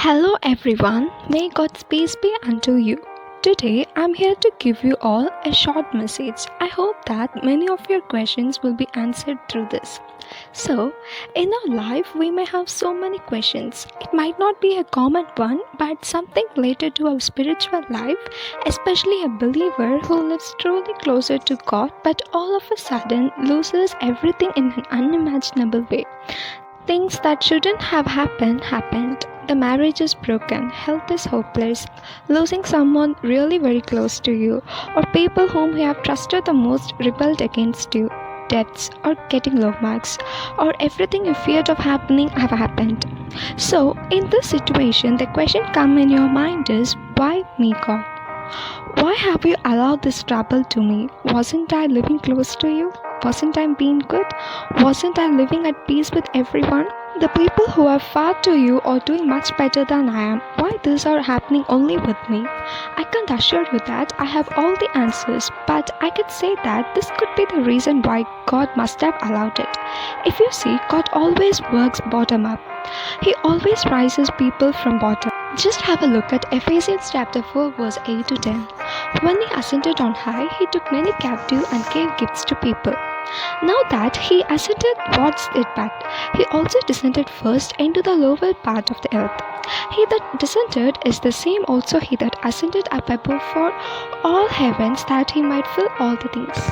Hello everyone, may God's peace be unto you. Today I'm here to give you all a short message. I hope that many of your questions will be answered through this. So, in our life, we may have so many questions. It might not be a common one, but something related to our spiritual life, especially a believer who lives truly closer to God but all of a sudden loses everything in an unimaginable way. Things that shouldn't have happened. The marriage is broken, health is hopeless, losing someone really very close to you, or people whom you have trusted the most rebelled against you, debts, or getting low marks, or everything you feared of happening have happened. So, in this situation, the question come in your mind is, why me, God? Why have you allowed this trouble to me? Wasn't I living close to you? Wasn't I being good? Wasn't I living at peace with everyone? The people who are far to you are doing much better than I am. Why these are happening only with me? I can't assure you that I have all the answers, but I can say that this could be the reason why God must have allowed it. If you see, God always works bottom up. He always rises people from bottom. Just have a look at Ephesians chapter 4 verse 8 to 10. When he ascended on high, he took many captive and gave gifts to people. Now that he ascended, what's it but? He also descended first into the lower part of the earth. He that descended is the same also he that ascended up above for all heavens that he might fill all the things.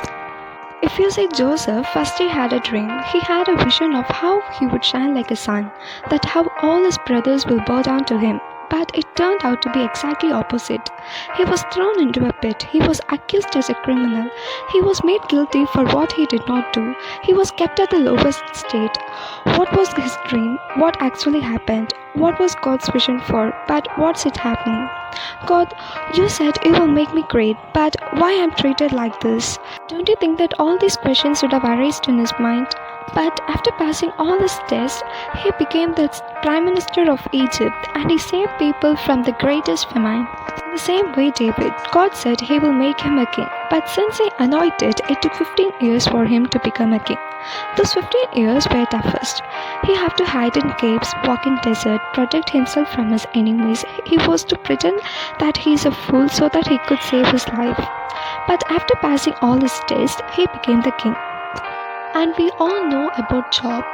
If you say Joseph, first he had a dream. He had a vision of how he would shine like a sun, that how all his brothers will bow down to him. But it turned out to be exactly opposite. He was thrown into a pit. He was accused as a criminal. He was made guilty for what he did not do. He was kept at the lowest state. What was his dream? What actually happened? What was God's vision for? But what's it happening? God, you said you will make me great, but why am I treated like this? Don't you think that all these questions would have arisen in his mind? But after passing all his tests, he became the Prime Minister of Egypt and he saved people from the greatest famine. In the same way, David, God said he will make him a king. But since he anointed, it took 15 years for him to become a king. Those 15 years were toughest. He had to hide in caves, walk in desert, protect himself from his enemies. He was to pretend that he is a fool so that he could save his life. But after passing all his tests, he became the king. And we all know about Job.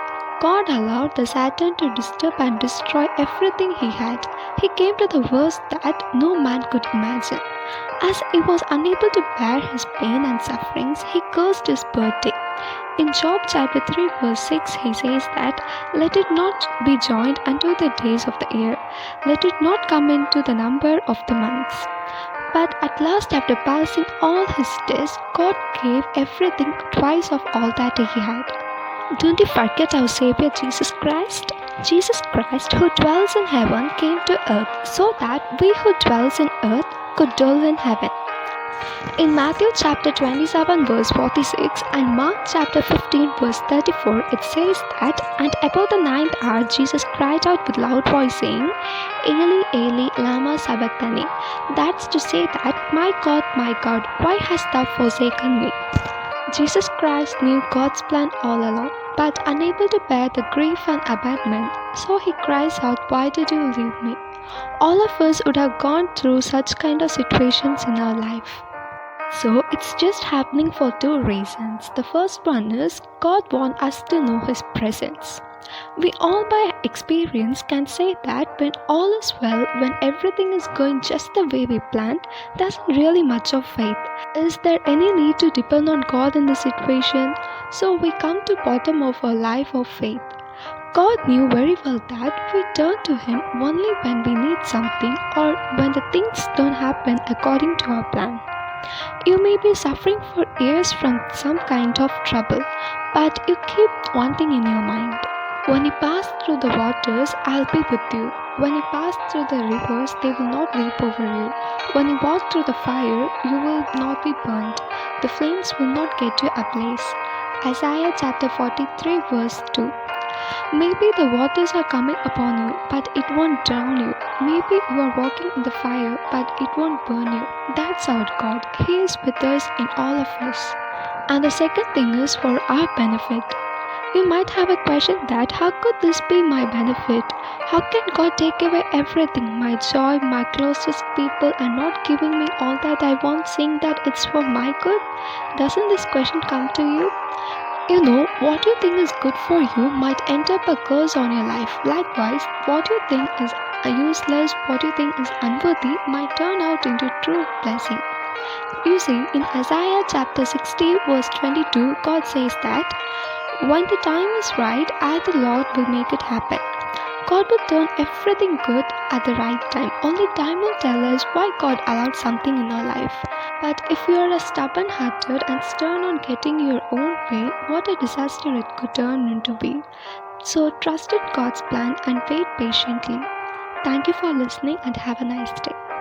God allowed the Satan to disturb and destroy everything he had. He came to the worst that no man could imagine. As he was unable to bear his pain and sufferings, he cursed his birthday. In Job chapter 3 verse 6 he says that, "Let it not be joined unto the days of the year, let it not come into the number of the months." But at last, after passing all his tests, God gave everything twice of all that he had. Don't you forget our Savior Jesus Christ? Jesus Christ, who dwells in heaven, came to earth so that we who dwells in earth could dwell in heaven. In Matthew chapter 27 verse 46 and Mark chapter 15 verse 34, it says that, "And about the ninth hour Jesus cried out with loud voice saying, Eli, Eli, lama sabachthani." That's to say that, my God, why hast thou forsaken me?" Jesus Christ knew God's plan all along, but unable to bear the grief and abandonment, so he cries out, "Why did you leave me?" All of us would have gone through such kind of situations in our life. So it's just happening for two reasons. The first one is God wants us to know His presence. We all by experience can say that when all is well, when everything is going just the way we planned, there's really much of faith. Is there any need to depend on God in this situation? So we come to bottom of our life of faith. God knew very well that we turn to Him only when we need something or when the things don't happen according to our plan. You may be suffering for years from some kind of trouble, but you keep one thing in your mind. When you pass through the waters, I'll be with you. When you pass through the rivers, they will not leap over you. When you walk through the fire, you will not be burnt. The flames will not get you ablaze. Isaiah chapter 43 verse 2. Maybe the waters are coming upon you, but it won't drown you. Maybe you are walking in the fire, but it won't burn you. That's our God. He is with us in all of us. And the second thing is for our benefit. You might have a question that, how could this be my benefit? How can God take away everything, my joy, my closest people, and not giving me all that I want, saying that it's for my good? Doesn't this question come to you? You know, what you think is good for you might end up a curse on your life. Likewise, what you think is useless, what you think is unworthy, might turn out into true blessing. You see, in Isaiah chapter 60, verse 22, God says that, when the time is right, I, the Lord, will make it happen. God will turn everything good at the right time. Only time will tell us why God allowed something in our life. But if you are a stubborn hearted and stern on getting your own way, what a disaster it could turn into be. So trust in God's plan and wait patiently. Thank you for listening and have a nice day.